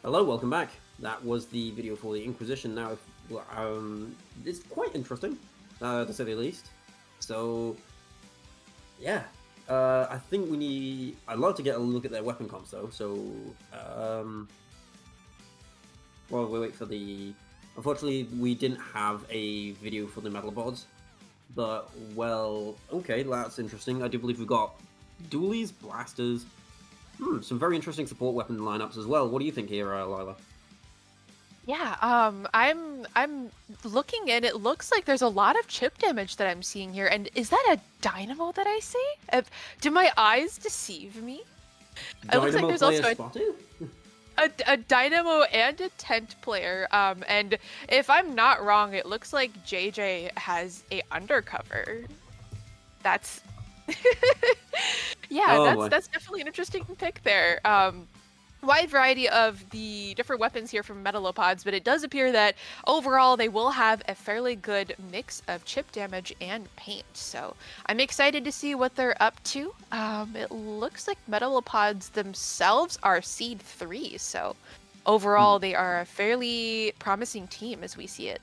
Hello, welcome back. That was the video for the Inquisition. Now, it's quite interesting, to say the least. So, yeah, I think we need. I'd love to get a look at their weapon comps though. So, while we wait for the. Unfortunately, we didn't have a video for the Metalopods, but well, okay, that's interesting. I do believe we've got dualies, blasters. Some very interesting support weapon lineups as well. What do you think here, Lila? Yeah, I'm looking and it looks like there's a lot of chip damage that I'm seeing here. And is that a dynamo that I see? Do my eyes deceive me? It looks like Dynamo there's player also spotted? a dynamo and a tent player. And if I'm not wrong, it looks like JJ has a undercover. That's yeah, Oh that's boy. that's definitely an interesting pick there. Wide variety of the different weapons here from Metalopods, but it does appear that overall they will have a fairly good mix of chip damage and paint. So I'm excited to see what they're up to. It looks like Metalopods themselves are seed 3, so overall they are a fairly promising team as we see it.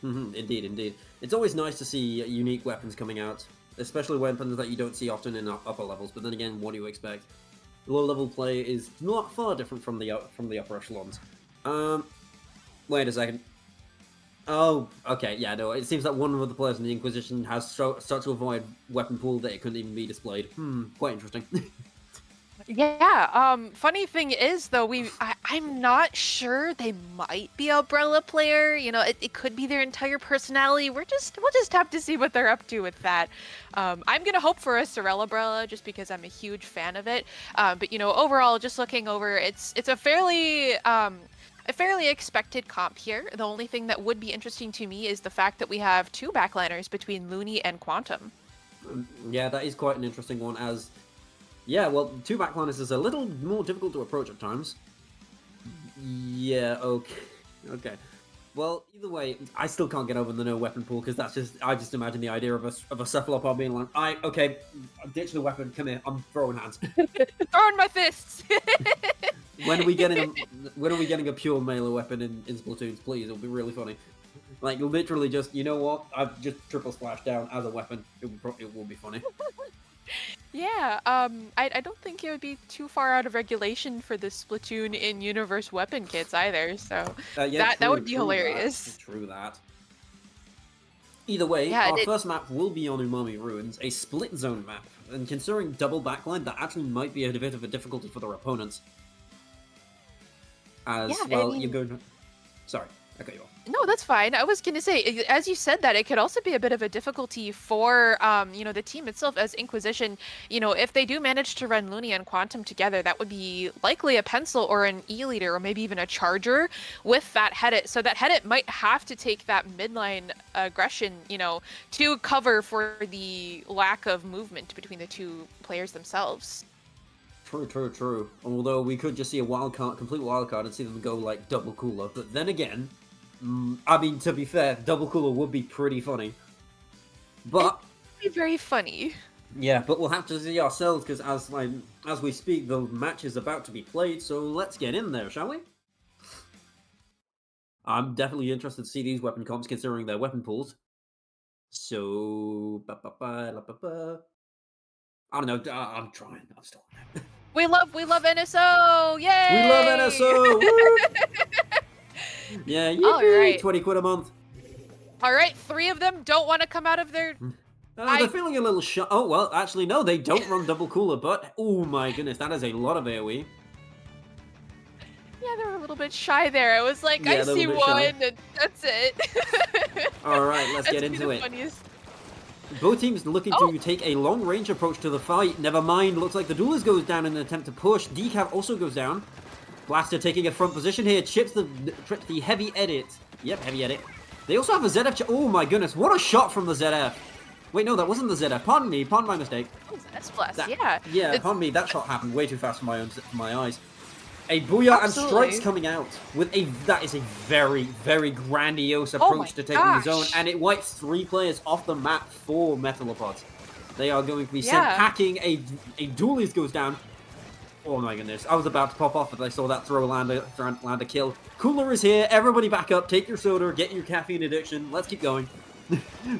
Indeed, indeed. It's always nice to see unique weapons coming out, especially weapons that you don't see often in upper levels. But then again, what do you expect? Low-level play is not far different from the upper echelons. Wait a second. Oh, okay, yeah, no. It seems that one of the players in the Inquisition has such a wide weapon pool that it couldn't even be displayed. Quite interesting. Yeah, funny thing is though, I'm not sure they might be Umbrella player. You know, it could be their entire personality. We'll just have to see what they're up to with that. I'm gonna hope for a Sorella Umbrella just because I'm a huge fan of it. But you know, overall, just looking over, it's a fairly expected comp here. The only thing that would be interesting to me is the fact that we have two backliners between Looney and Quantum. Yeah, that is quite an interesting one as... Yeah, well, two backliners is a little more difficult to approach at times. Yeah, okay. Okay. Well, either way, I still can't get over the no weapon pool because I just imagine the idea of a cephalopod being like, okay, ditch the weapon, come here, I'm throwing hands. Throwing my fists. When are we getting a pure melee weapon in Splatoon, please? It'll be really funny. Like literally just, you know what? I've just triple splash down as a weapon. It will be funny. Yeah, I don't think it would be too far out of regulation for the Splatoon in-universe weapon kits either, so Yeah, that would be hilarious. True that. Either way, Yeah, our first map will be on Umami Ruins, a split zone map, and considering double backline, that actually might be a bit of a difficulty for their opponents. As, yeah, well, I mean, you're going... Sorry, I cut you off. no, that's fine. I was gonna say, as you said that, it could also be a bit of a difficulty for, you know, the team itself as Inkquisition. You know, if they do manage to run Looney and Quantum together, that would be likely a pencil or an E-leader or maybe even a charger with that Headit. So that Headit might have to take that midline aggression, you know, to cover for the lack of movement between the two players themselves. True. Although we could just see a complete wild card and see them go like double cooler, but then again, I mean, to be fair, double cooler would be pretty funny. But It'd be very funny. yeah, but we'll have to see ourselves because as we speak, the match is about to be played. So let's get in there, shall we? I'm definitely interested to see these weapon comps considering their weapon pools. So I don't know. I'm trying. I'm still. We love NSO! Yay! We love NSO! Yeah, All right. 20 quid a month. All right, 3 of them don't want to come out of their... They're feeling a little shy. Oh, well, actually, no, they don't run double cooler, but... Oh my goodness, that is a lot of AoE. Yeah, they're a little bit shy there. I was like, Yeah, I they're a see little bit one, shy. and that's it. Alright, let's get That's into the it. funniest. Both teams looking Oh. to take a long-range approach to the fight. Never mind, looks like the duelist goes down in an attempt to push. Decav also goes down. Blaster taking a front position here, trips the heavy edit. Yep, heavy edit. They also have a ZF. Oh my goodness, what a shot from the ZF. Wait, no, that wasn't the ZF. Pardon me, pardon my mistake. Oh, that's plus, yeah. Yeah, pardon me, that shot happened way too fast for my eyes. A booyah and strikes coming out with that is a very, very grandiose approach to taking the zone, and it wipes 3 players off the map for Metalopods. They are going to be sent packing. A duelist goes down. Oh my goodness, I was about to pop off as I saw that throw land a kill. Cooler is here, everybody back up, take your soda, get your caffeine addiction, let's keep going.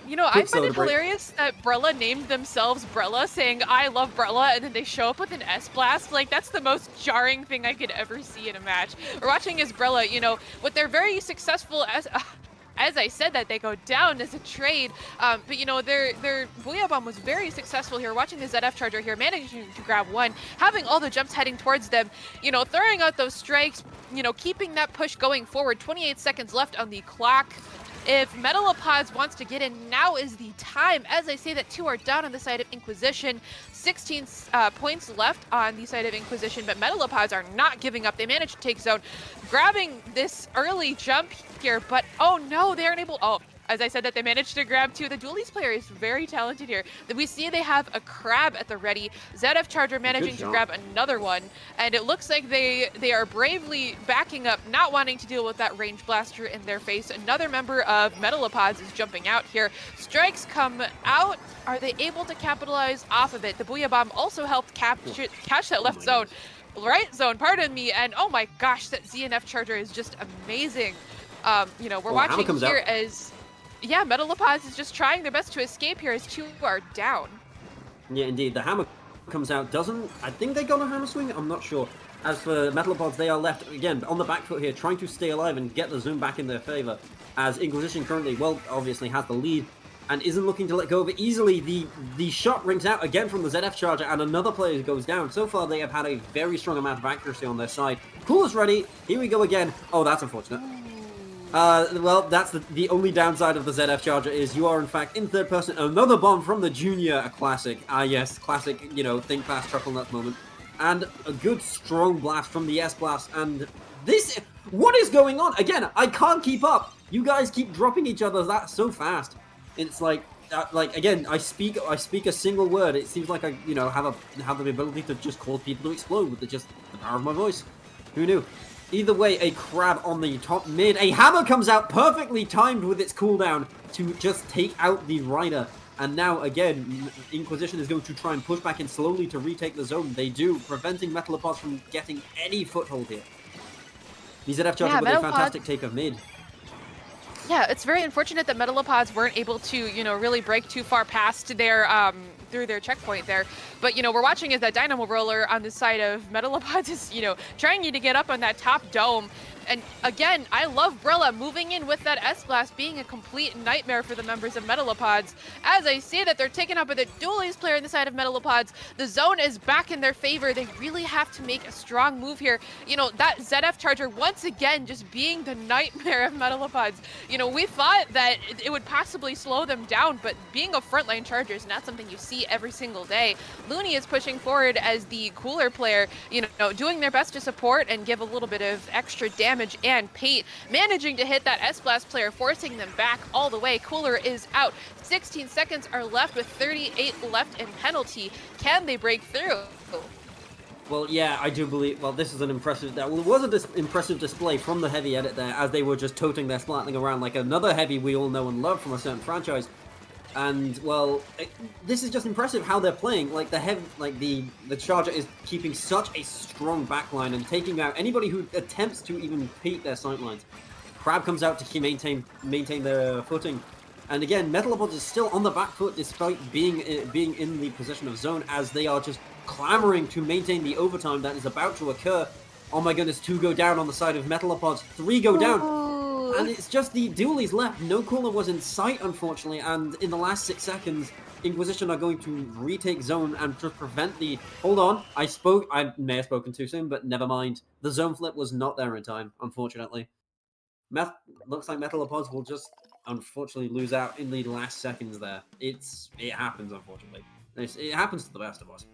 You know, I find it hilarious that Brella named themselves Brella, saying, I love Brella, and then they show up with an S-Blast. Like, that's the most jarring thing I could ever see in a match. We're watching as Brella, you know, with their very successful as I said that, they go down as a trade. But, you know, their Booyah Bomb was very successful here. Watching the ZF Charger here, managing to grab one, having all the jumps heading towards them, you know, throwing out those strikes, you know, keeping that push going forward. 28 seconds left on the clock. If Metalopods wants to get in, now is the time. As I say that, 2 are down on the side of Inkquisition. 16 points left on the side of Inkquisition, but Metalopods are not giving up. They managed to take zone, grabbing this early jump here, but oh no, they aren't able. Oh, as I said that, they managed to grab 2. The Dualies player is very talented here. We see they have a crab at the ready. ZF Charger managing to grab another one, and it looks like they are bravely backing up, not wanting to deal with that range blaster in their face. Another member of Metalopods is jumping out here. Strikes come out. Are they able to capitalize off of it? The Booyah Bomb also helped catch that left zone. Right zone, pardon me, and oh my gosh, that ZNF Charger is just amazing. You know, we're watching here as... Yeah, Metalopods is just trying their best to escape here as 2 are down. Yeah, indeed. The hammer comes out, doesn't... I think they got a hammer swing? I'm not sure. As for Metalopods, they are left, again, on the back foot here, trying to stay alive and get the zoom back in their favor. As Inkquisition currently, well, obviously has the lead and isn't looking to let go of it easily. The shot rings out again from the ZF Charger and another player goes down. So far, they have had a very strong amount of accuracy on their side. Coolest ready. Here we go again. Oh, that's unfortunate. Well, that's the only downside of the ZF Charger is you are, in fact, in third person. Another bomb from the Junior, a classic. Yes, classic, you know, think fast, chuckle nuts moment. And a good, strong blast from the S-Blast. And this... What is going on? Again, I can't keep up. You guys keep dropping each other that so fast. It's like again, I speak a single word. It seems like I, you know, have the ability to just cause people to explode with just the power of my voice. Who knew? Either way, a crab on the top mid. A hammer comes out perfectly timed with its cooldown to just take out the rider. And now, again, Inkquisition is going to try and push back in slowly to retake the zone. They do, preventing Metalopods from getting any foothold here. The ZF Charger with a fantastic take of mid. Yeah, it's very unfortunate that Metalopods weren't able to, you know, really break too far past their through their checkpoint there. But, you know, we're watching as that Dynamo Roller on the side of Metalopods is, you know, trying to get up on that top dome. And again, I love Brella moving in with that S-Blast being a complete nightmare for the members of Metalopods. As I see that they're taken up with a Dualies player on the side of Metalopods, the zone is back in their favor. They really have to make a strong move here. You know, that ZF Charger once again just being the nightmare of Metalopods. You know, we thought that it would possibly slow them down, but being a frontline Charger is not something you see every single day. Looney is pushing forward as the cooler player, you know, doing their best to support and give a little bit of extra damage, and Pate managing to hit that S-Blast player, forcing them back all the way. Cooler is out. 16 seconds are left with 38 left in penalty. Can they break through? Well, yeah, I do believe... Well, this is an impressive... Well, it was an impressive display from the Heavy edit there, as they were just toting their Splatling around like another Heavy we all know and love from a certain franchise. And, well, this is just impressive how they're playing. Like, the Charger is keeping such a strong backline and taking out anybody who attempts to even beat their sightlines. Crab comes out to maintain their footing. And again, Metalopods is still on the back foot despite being in the position of zone, as they are just clamoring to maintain the overtime that is about to occur. Oh my goodness, 2 go down on the side of Metalopods, 3 go down. And it's just the Dualies left. No cooler was in sight, unfortunately, and in the last 6 seconds, Inkquisition are going to retake zone and just prevent the... Hold on, I may have spoken too soon, but never mind. The zone flip was not there in time, unfortunately. Looks like Metalopods will just, unfortunately, lose out in the last seconds there. It happens, unfortunately. It happens to the best of us.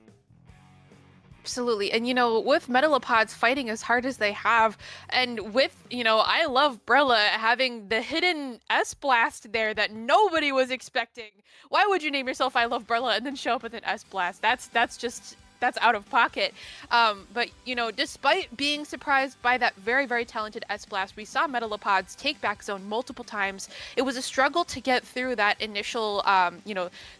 Absolutely. And, you know, with Metalopods fighting as hard as they have, and with, you know, I love Brella having the hidden S-Blast there that nobody was expecting. Why would you name yourself I Love Brella and then show up with an S-Blast? That's just that's out of pocket. But you know, despite being surprised by that very, very talented S-Blast, we saw Metalopods take back zone multiple times. It was a struggle to get through that initial,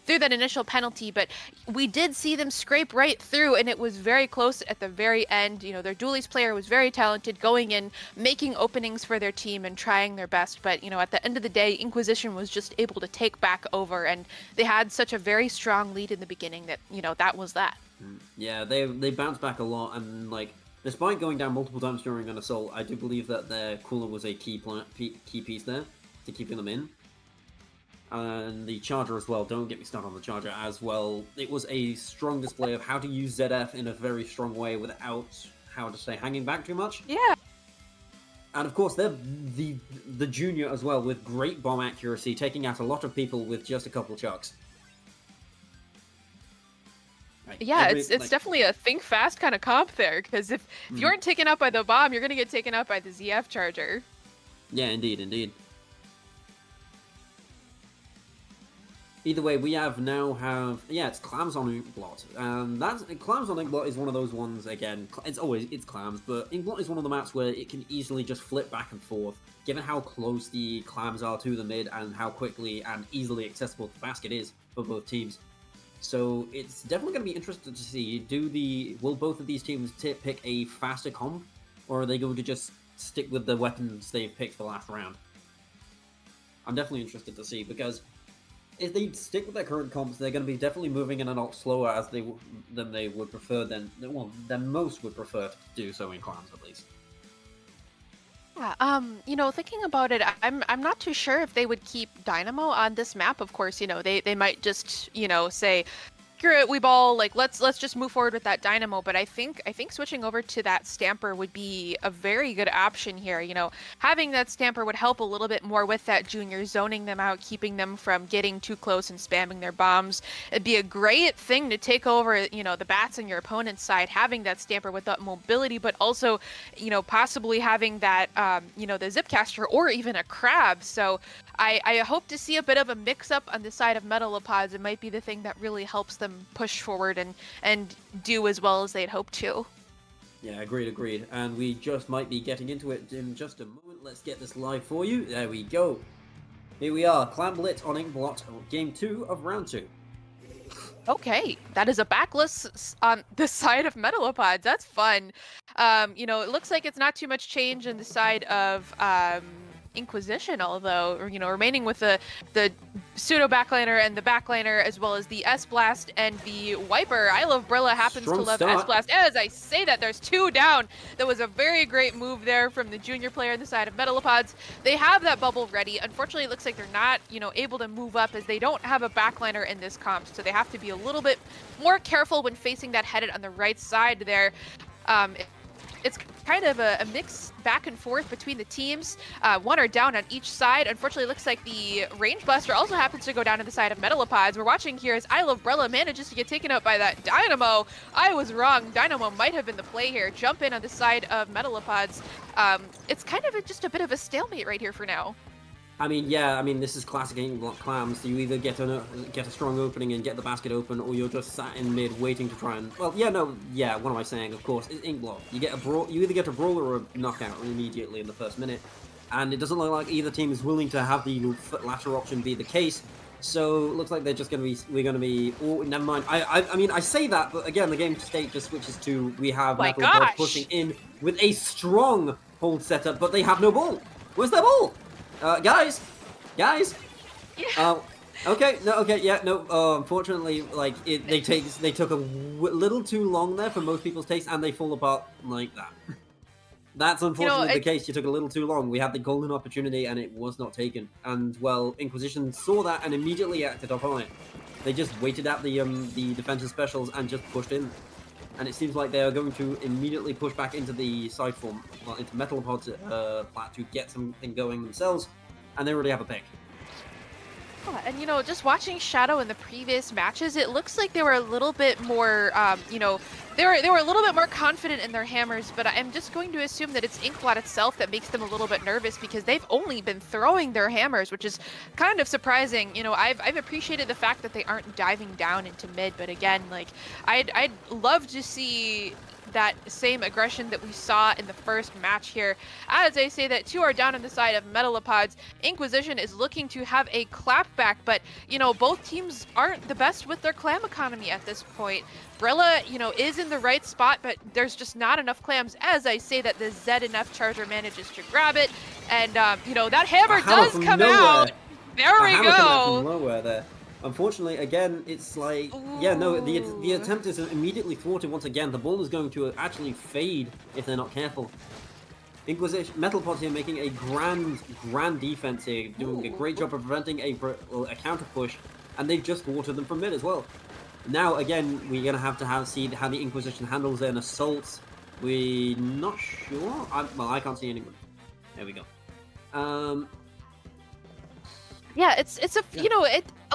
through that initial penalty, but we did see them scrape right through, and it was very close at the very end. You know, their dualies player was very talented, going in, making openings for their team and trying their best. But you know, at the end of the day, Inkquisition was just able to take back over, and they had such a very strong lead in the beginning that, you know, that was that. Yeah, they bounced back a lot, and like despite going down multiple times during an assault, I do believe that their cooler was a key piece there to keeping them in. And the charger as well, don't get me started on the charger as well. It was a strong display of how to use ZF in a very strong way without, how to say, hanging back too much. Yeah. And of course, they're the junior as well, with great bomb accuracy, taking out a lot of people with just a couple chucks. Right. Yeah, it's definitely a think fast kind of comp there, because if you aren't taken out by the bomb, you're going to get taken out by the ZF charger. Yeah, indeed. Either way, we it's Clams on Inkblot, and Clams on Inkblot is one of those ones. Again, it's Clams, but Inkblot is one of the maps where it can easily just flip back and forth, given how close the Clams are to the mid and how quickly and easily accessible the basket is for both teams. So it's definitely going to be interesting to see, will both of these teams pick a faster comp, or are they going to just stick with the weapons they've picked for last round? I'm definitely interested to see, because if they stick with their current comps, they're going to be definitely moving in a lot slower than they would prefer, than most would prefer to do so in Clans, at least. Yeah, you know, thinking about it, I'm not too sure if they would keep Dynamo on this map. Of course, you know, they might just, you know, say, screw it, we ball, like let's just move forward with that Dynamo. But I think switching over to that Stamper would be a very good option here. You know, having that Stamper would help a little bit more with that junior, zoning them out, keeping them from getting too close and spamming their bombs. It'd be a great thing to take over, you know, the bats on your opponent's side, having that Stamper with that mobility, but also, you know, possibly having that, you know, the Zipcaster or even a Crab. So I hope to see a bit of a mix-up on the side of Metalopods. It might be the thing that really helps them push forward and do as well as they'd hoped to. Yeah, agreed. And we just might be getting into it in just a moment. Let's get this live for you. There we go. Here we are, Clam Lit on Inkblot, game 2 of round 2. Okay, that is a backlist on the side of Metalopods. That's fun. You know, it looks like it's not too much change in the side of Inkquisition, although, you know, remaining with the pseudo backliner and the backliner, as well as the S-Blast and the Wiper. I Love Brilla happens to love S-Blast. As I say that, there's 2 down. That was a very great move there from the junior player on the side of Metalopods. They have that bubble ready. Unfortunately, it looks like they're not, you know, able to move up, as they don't have a backliner in this comp, so they have to be a little bit more careful when facing that headed on the right side there. It's kind of a mix back and forth between the teams. One are down on each side. Unfortunately, it looks like the Range Blaster also happens to go down to the side of Metalopods. We're watching here as I Love Brella manages to get taken out by that Dynamo. I was wrong. Dynamo might have been the play here. Jump in on the side of Metalopods. It's kind of just a bit of a stalemate right here for now. I mean, this is classic Inkblot Clams. You either get a strong opening and get the basket open, or you're just sat in mid waiting to try and... Well, what am I saying? Of course, it's Inkblot. You either get a brawl or a knockout immediately in the first minute, and it doesn't look like either team is willing to have the latter option be the case. So it looks like we're going to be... Oh, never mind. I say that, but again, the game state just switches to we have Metalopods pushing in with a strong hold setup, but they have no ball. Where's their ball? Guys. Yeah. Unfortunately, like they took a little too long there for most people's taste, and they fall apart like that. That's unfortunately the case. You took a little too long. We had the golden opportunity, and it was not taken. And well, Inkquisition saw that and immediately acted upon it. They just waited out the defensive specials and just pushed in. And it seems like they are going to immediately push back into the side form, well, into Metalopods plat to get something going themselves, and they already have a pick. Yeah, and just watching Shadow in the previous matches, it looks like they were a little bit more, they were a little bit more confident in their hammers. But I'm just going to assume that it's Inkblot itself that makes them a little bit nervous because they've only been throwing their hammers, which is kind of surprising. I've appreciated the fact that they aren't diving down into mid, but again, like I'd love to see that same aggression that we saw in the first match here. As I say that 2 are down on the side of Metalopods, Inkquisition is looking to have a clapback, but, both teams aren't the best with their clam economy at this point. Brilla, is in the right spot, but there's just not enough clams. As I say that the ZNF Charger manages to grab it, and, that hammer does come out. There we go. From nowhere there. Unfortunately, again, it's like, yeah, no, the attempt is immediately thwarted once again. The ball is going to actually fade if they're not careful. Inkquisition, Metalopods here making a grand defense here, doing a great job of preventing a counter push, and they've just thwarted them from mid as well. Now, again, we're going to have see how the Inkquisition handles an assault. We're not sure. I can't see anyone. There we go. Yeah, it's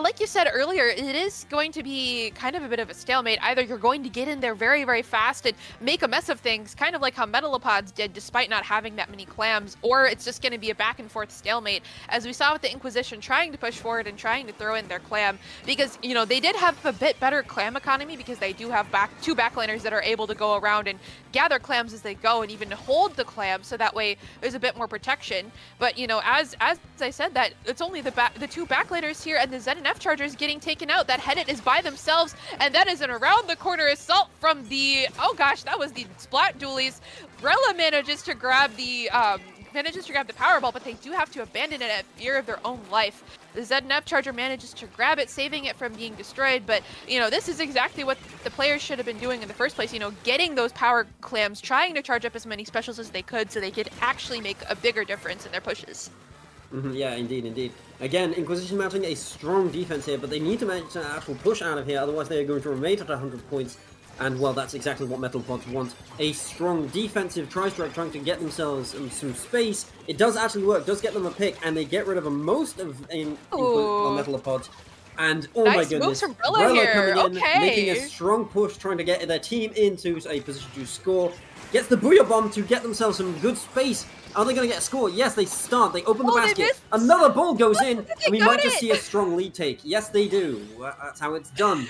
like you said earlier, it is going to be kind of a bit of a stalemate. Either you're going to get in there very, very fast and make a mess of things, kind of like how Metalopods did despite not having that many clams, or it's just going to be a back and forth stalemate, as we saw with the Inkquisition trying to push forward and trying to throw in their clam, because, they did have a bit better clam economy because they do have two backliners that are able to go around and gather clams as they go and even hold the clam, so that way there's a bit more protection. But, as I said, that it's only the 2 backliners here and the ZNF Chargers getting taken out. That Headit is by themselves, and that is an around the corner assault from the, oh gosh, that was the Splat Dualies. Brella manages to grab the Powerball, but they do have to abandon it at fear of their own life. The ZNF Charger manages to grab it, saving it from being destroyed, but, this is exactly what the players should have been doing in the first place, getting those power clams, trying to charge up as many specials as they could so they could actually make a bigger difference in their pushes. Yeah, indeed. Again, Inkquisition mounting a strong defense here, but they need to manage an actual push out of here, otherwise they are going to remain at 100 points. And, well, that's exactly what Metalopods want. A strong defensive tri-strike trying to get themselves some space. It does actually work, does get them a pick, and they get rid of most of Metalopods. And, oh nice my goodness, moves from Brella coming in, making a strong push, trying to get their team into a position to score. Gets the Booyah Bomb to get themselves some good space. Are they going to get a score? Yes, they start. They open the basket. Another ball goes in, and we might just see a strong lead take. Yes, they do. That's how it's done.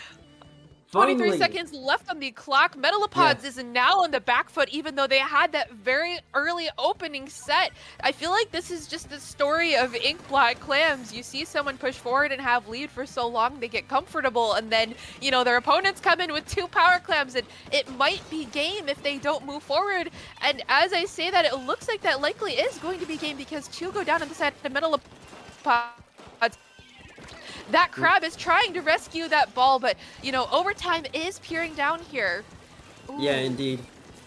23 seconds left on the clock. Metalopods is now on the back foot, even though they had that very early opening set. I feel like this is just the story of Inkblot clams. You see someone push forward and have lead for so long, they get comfortable, and then, their opponents come in with 2 power clams, and it might be game if they don't move forward. And as I say that, it looks like that likely is going to be game because 2 go down on the side of Metalopods. That crab is trying to rescue that ball, but, overtime is peering down here. Ooh. Yeah, indeed.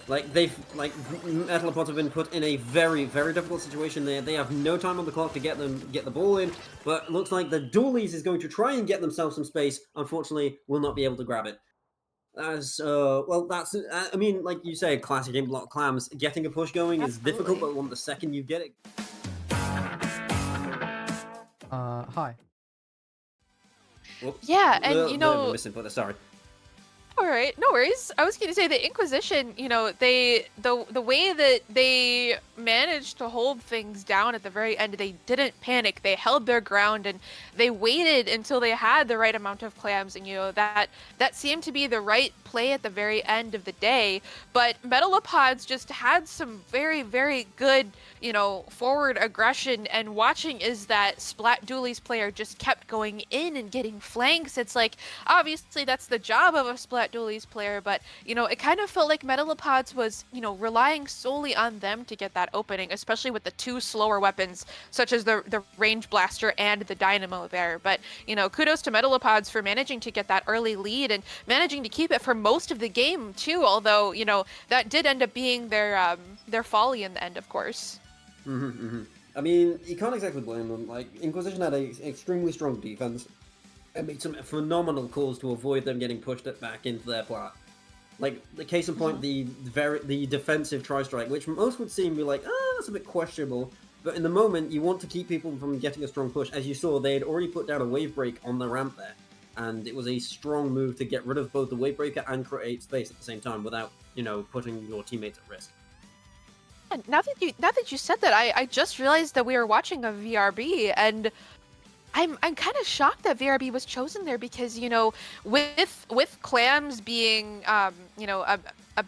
Metalopods have been put in a very, very difficult situation there. They have no time on the clock to get the ball in, but looks like the Dualies is going to try and get themselves some space. Unfortunately, will not be able to grab it. That's, I mean, like you say, classic Inkblot clams. Getting a push going is difficult, but the second you get it... Hi. Whoops. Yeah, and missing footer, sorry. All right, no worries. I was going to say the Inkquisition, the way that they managed to hold things down at the very end, they didn't panic. They held their ground and they waited until they had the right amount of clams, and that seemed to be the right play at the very end of the day. But Metalopods just had some very, very good, forward aggression, and watching as that Splat Dualies player just kept going in and getting flanks. It's like, obviously that's the job of a Splat Dualies player, but it kind of felt like Metalopods was relying solely on them to get that opening, especially with the 2 slower weapons such as the range blaster and the dynamo there. But kudos to Metalopods for managing to get that early lead and managing to keep it for most of the game too, although that did end up being their folly in the end, of course. I mean, you can't exactly blame them. Like, Inkquisition had an extremely strong defense and made some phenomenal calls to avoid them getting pushed back into their plat. Like, the case in point, the defensive tri-strike, which most would seem to be like, that's a bit questionable. But in the moment, you want to keep people from getting a strong push. As you saw, they had already put down a wave break on the ramp there. And it was a strong move to get rid of both the wave breaker and create space at the same time without, putting your teammates at risk. Now that you said that, I just realized that we were watching a VRB, and I'm kind of shocked that VRB was chosen there because with clams being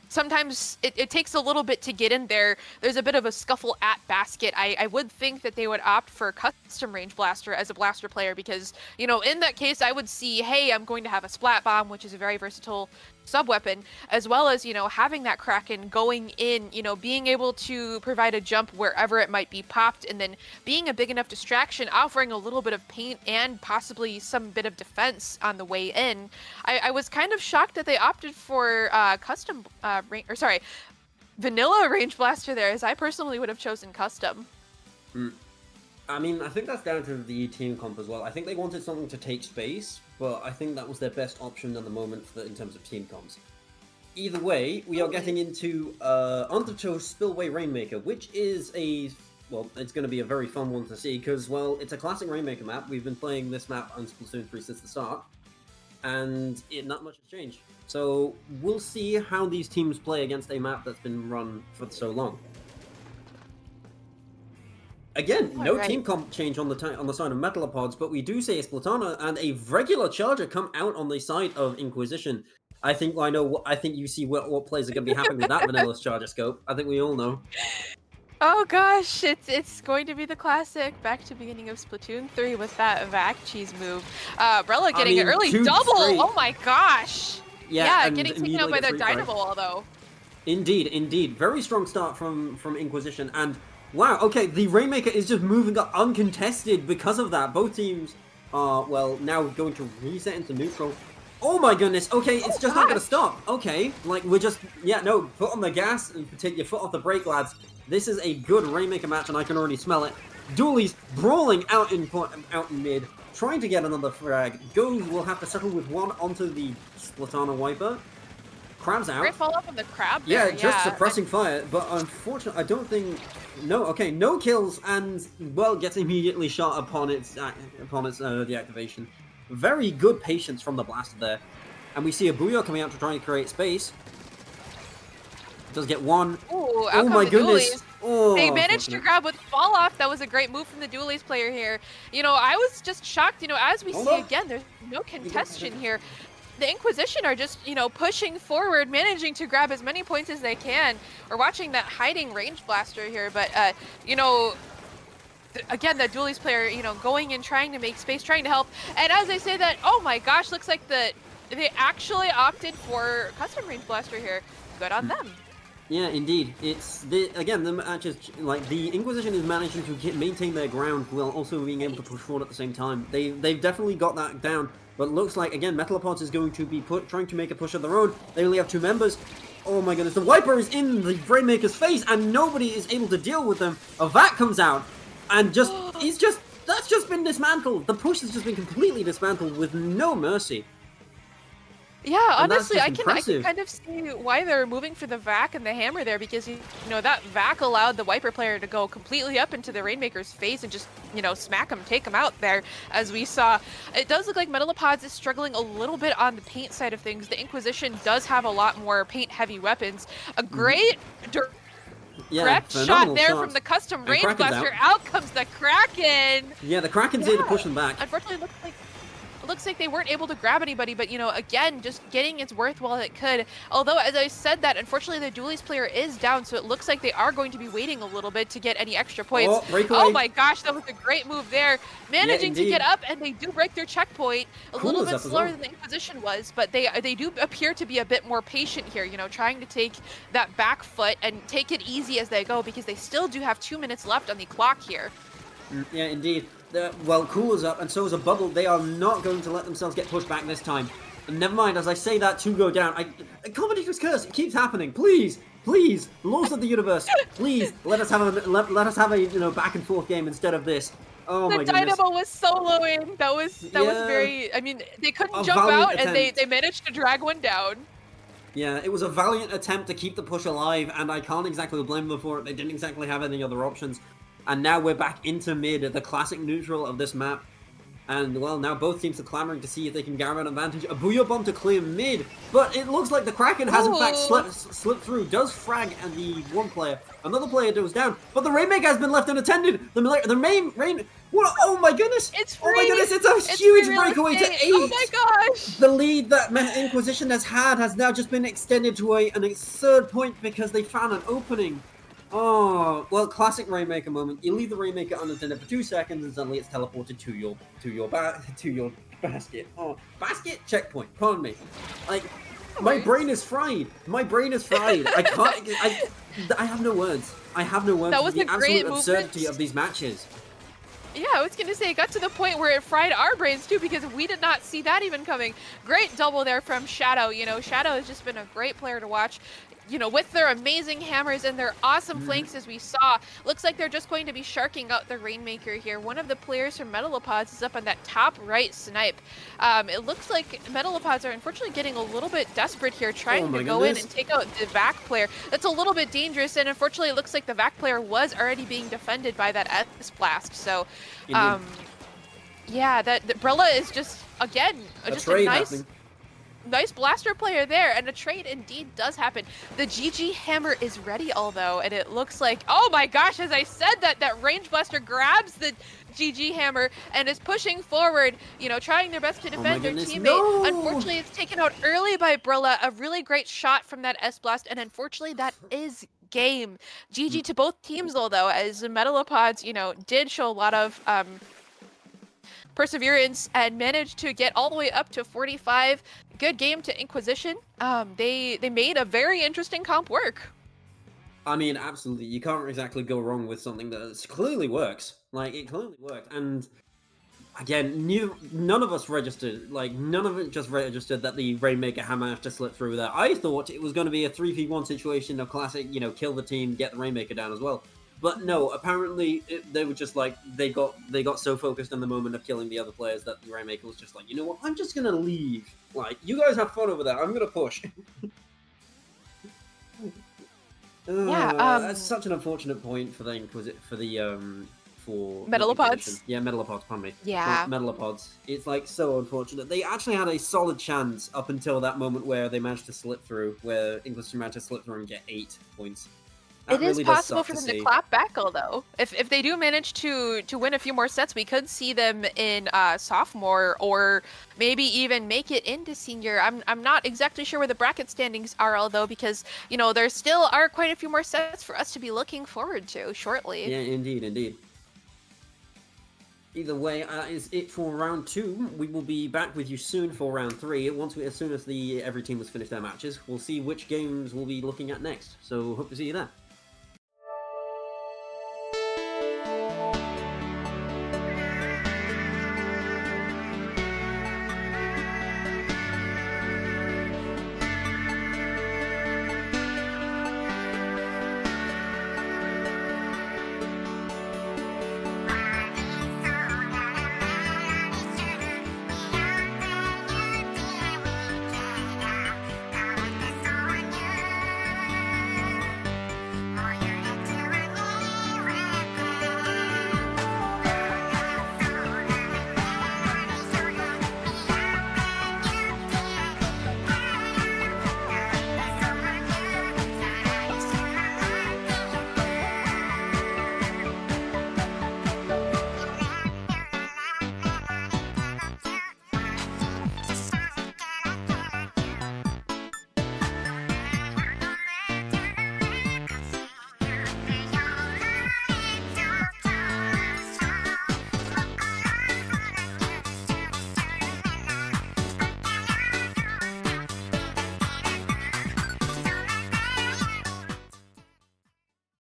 sometimes it takes a little bit to get in there. There's a bit of a scuffle at basket. I would think that they would opt for custom range blaster as a blaster player because in that case I would see, hey, I'm going to have a splat bomb, which is a very versatile sub weapon, as well as having that Kraken going in, being able to provide a jump wherever it might be popped, and then being a big enough distraction, offering a little bit of paint and possibly some bit of defense on the way in. I was kind of shocked that they opted for vanilla range blaster there, as I personally would have chosen custom. I mean, I think that's down to the team comp as well. I think they wanted something to take space, but I think that was their best option at the moment in terms of team comps. Either way, we are getting into Undertow Spillway Rainmaker, which is it's going to be a very fun one to see because, it's a classic Rainmaker map. We've been playing this map on Splatoon 3 since the start, and not much has changed. So we'll see how these teams play against a map that's been run for so long. Again, no team comp change on the side of Metalopods, but we do see a Splatana and a regular Charger come out on the side of Inkquisition. I think you see what plays are going to be happening with that Vanilla Charger scope. I think we all know. Oh gosh, it's going to be the classic back to beginning of Splatoon 3 with that Vac Cheese move. Brella getting an early double! Straight. Oh my gosh! Yeah, getting taken out by the Dynamo wall though. Indeed. Very strong start from Inkquisition, and wow, okay, the Rainmaker is just moving up uncontested because of that. Both teams are, now going to reset into neutral. Oh my goodness, okay, it's just not going to stop. Okay, we're just, foot on the gas and take your foot off the brake, lads. This is a good Rainmaker match, and I can already smell it. Doolies brawling out in mid, trying to get another frag. Goes will have to settle with one onto the Splatana Wiper. Crab's out. Great follow-up on the crab there. Just suppressing fire, but unfortunately, I don't think... No kills, and, gets immediately shot upon its deactivation. Very good patience from the blaster there. And we see a Booyah coming out to try and create space. Does get one. Ooh, oh my goodness. Oh, they managed to grab with fall off. That was a great move from the Dualies player here. I was just shocked, as we see again, there's no contention here. The Inkquisition are just, pushing forward, managing to grab as many points as they can. We're watching that hiding range blaster here, but, again, the Dualies player, going in, trying to make space, trying to help. And as I say that, oh my gosh, looks like they actually opted for custom range blaster here. Good on them. Yeah, indeed. It's the match is the Inkquisition is managing to maintain their ground while also being able to push forward at the same time. They've definitely got that down, but it looks like again Metalopods is going to be trying to make a push of their own. They only have two members. Oh my goodness, the Wiper is in the Rainmaker's face and nobody is able to deal with them. A Vat comes out and that's just been dismantled. The push has just been completely dismantled with no mercy. Yeah, honestly, I can kind of see why they're moving for the Vac and the Hammer there because, that Vac allowed the Wiper player to go completely up into the Rainmaker's face and just, smack him, take him out there, as we saw. It does look like Metalopods is struggling a little bit on the paint side of things. The Inkquisition does have a lot more paint-heavy weapons. A great direct shot there from the custom range blaster. Out comes the Kraken! Yeah, the Kraken's here to push them back. Unfortunately, it looks like they weren't able to grab anybody, but, again, just getting its worth while it could. Although, as I said that, unfortunately, the Dualies player is down, so it looks like they are going to be waiting a little bit to get any extra points. Oh my gosh, that was a great move there. Managing to get up, and they do break their checkpoint. A little bit slower than the Inkquisition was, but they do appear to be a bit more patient here, trying to take that back foot and take it easy as they go, because they still do have 2 minutes left on the clock here. Yeah, indeed. Cooler's up, and so is a Bubble. They are not going to let themselves get pushed back this time. And never mind, as I say that to go down, Commentator's Curse, it keeps happening. Please, laws of the universe, please let us have a back and forth game instead of this. Oh my goodness. The Dynamo was soloing. That was very. I mean, they couldn't jump out, and they managed to drag one down. Yeah, it was a valiant attempt to keep the push alive, and I can't exactly blame them for it. They didn't exactly have any other options. And now we're back into mid, the classic neutral of this map. And, well, now both teams are clamoring to see if they can garner an advantage. A Booyah Bomb to clear mid, but it looks like the Kraken has, in fact, slipped through. Does frag and the one player. Another player goes down, but the Rainmaker has been left unattended. The main Rain... What? Oh my goodness! It's free! Oh my goodness, it's a huge breakaway to 8! Oh my gosh! The lead that Inkquisition has now just been extended to a third point because they found an opening. Oh, well, classic Rainmaker moment. You leave the Rainmaker unattended for 2 seconds and suddenly it's teleported to your basket. Oh, basket? Checkpoint. Pardon me. Like, my brain is fried. My brain is fried. I can't... I have no words. I have no words That for was the a great absolute absurdity movement. of these matches. Yeah, I was going to say, it got to the point where it fried our brains too, because we did not see that even coming. Great double there from Shadow. You know, Shadow has just been a great player to watch. You know, with their amazing hammers and their awesome flanks, as we saw. Looks like they're just going to be sharking out the Rainmaker here. One of the players from Metalopods is up on that top right snipe. It looks like Metalopods are unfortunately getting a little bit desperate here, trying to go in and take out the VAC player. That's a little bit dangerous, and unfortunately it looks like the VAC player was already being defended by that S-Blast. So, yeah, that Brella is just, again, just a nice blaster player there, and a trade indeed does happen. The GG hammer is ready, although, and it looks like, oh my gosh, as I said that range blaster grabs the GG hammer and is pushing forward, you know, trying their best to defend their teammate. No! Unfortunately, it's taken out early by Brilla. A really great shot from that S-Blast, and unfortunately, that is game. GG to both teams, although, as the Metalopods, you know, did show a lot of perseverance and managed to get all the way up to 45. Good game to Inkquisition. They made a very interesting comp work. I mean, absolutely. You can't exactly go wrong with something that clearly works. Like, it clearly worked. And again, none of us registered. Like, none of it just registered that the Rainmaker had managed to slip through there. I thought it was going to be a 3v1 situation of classic, you know, kill the team, get the Rainmaker down as well. But no, apparently they were just like, they got so focused in the moment of killing the other players that the Rainmaker was just like, you know what, I'm just gonna leave. Like, you guys have fun over there, I'm gonna push. That's such an unfortunate point for Metalopods. Yeah, Metalopods, pardon me. Yeah. Metalopods. It's like so unfortunate. They actually had a solid chance up until that moment where they managed to slip through, where English managed to slip through and get 8 points. That it really is does possible suck for to them to see. clap back, although. If they do manage to win a few more sets, we could see them in sophomore, or maybe even make it into senior. I'm not exactly sure where the bracket standings are, although, because, you know, there still are quite a few more sets for us to be looking forward to shortly. Yeah, indeed. Either way, that is it for round 2. We will be back with you soon for round 3. As soon as every team has finished their matches, we'll see which games we'll be looking at next. So hope to see you there.